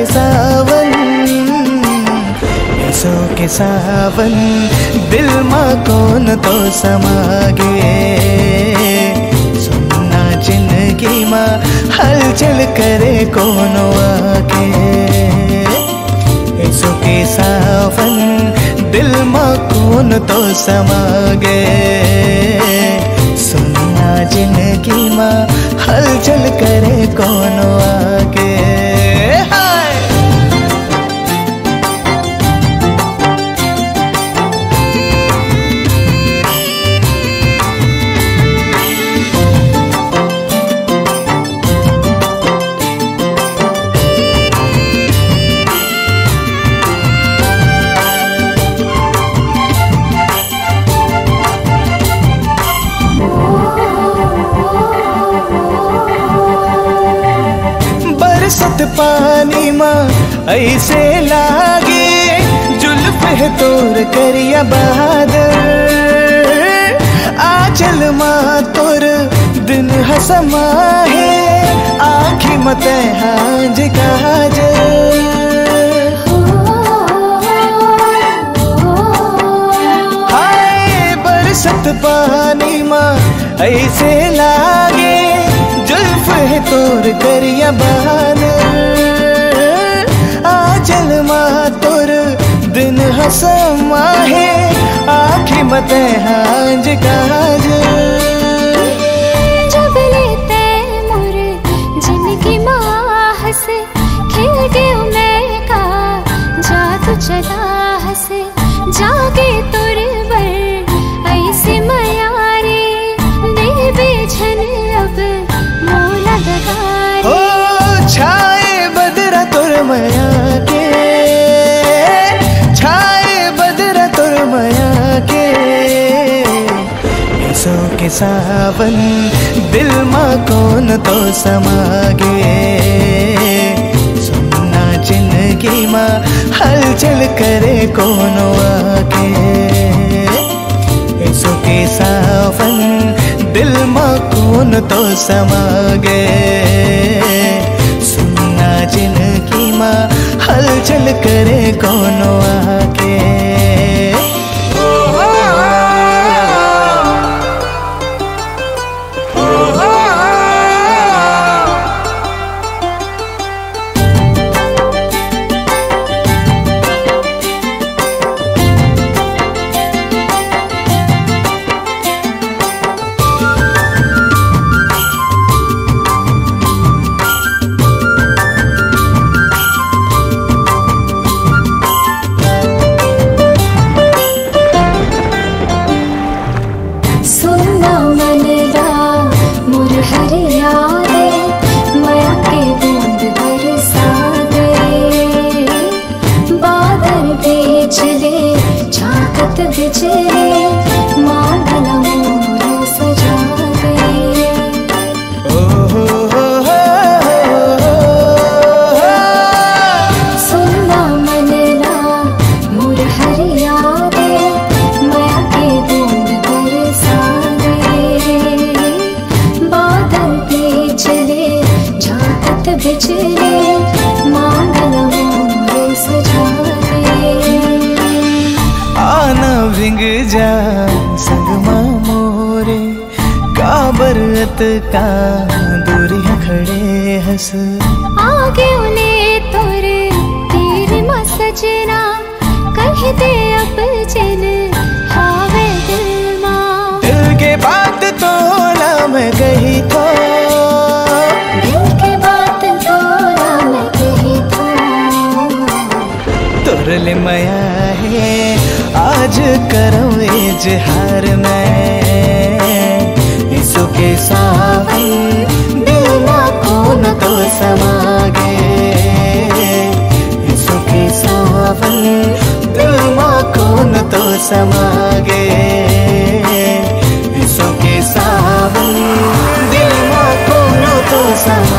सावन सो के सावन दिल माँ कौन तो समागे सुनना जिंदगी माँ हलचल करे कौन आके सो के सावन दिल माँ कौन तो समागे सुनना जिंदगी माँ हलचल करे कौन आके बरसत पानी माँ ऐसे लागे जुल्फ है तोर करिया बहादुर आचल माँ तोर दिन हसमा है आँखी मत हाज काजल हाय बरसत पानी माँ ऐसे लागे जुल्फ है तोर करिया बहादुर आचल माँ तोर दिन हसमा है आँखी मत हाज काजल जब लेते मोर जिनकी माँ हंस खिल गए मैं का जादू चला हंस जागे तोर बर ऐसे मयारे देवे झन अब मोला लगाए हो छाए बदरा तुर मया के छाए बदरा तुर मया के सो के सावन दिल माँ कौन तो समागे सुनना जिंदगी माँ हलचल करे कौन आके सो के सावन दिल माँ कौन तो समागे सुनना जिंदगी माँ हलचल करे कौन आके जा संगमा मोरे काबरत का दूरिया खड़े हंस आगे उन्हें तोर तेरे माँ सजना कह दे अब जन हावे दिल माँ दिल के बात तो ना मैं कही तो दिल के बात तो ना मैं कही तो तुरले मया है आज करूँ इजहार मैं इसो के सावन दिल माँ कौन तो समागे इसो के सावन दिल माँ कौन तो समागे इसो के सावन दिल माँ कौन तो समागे।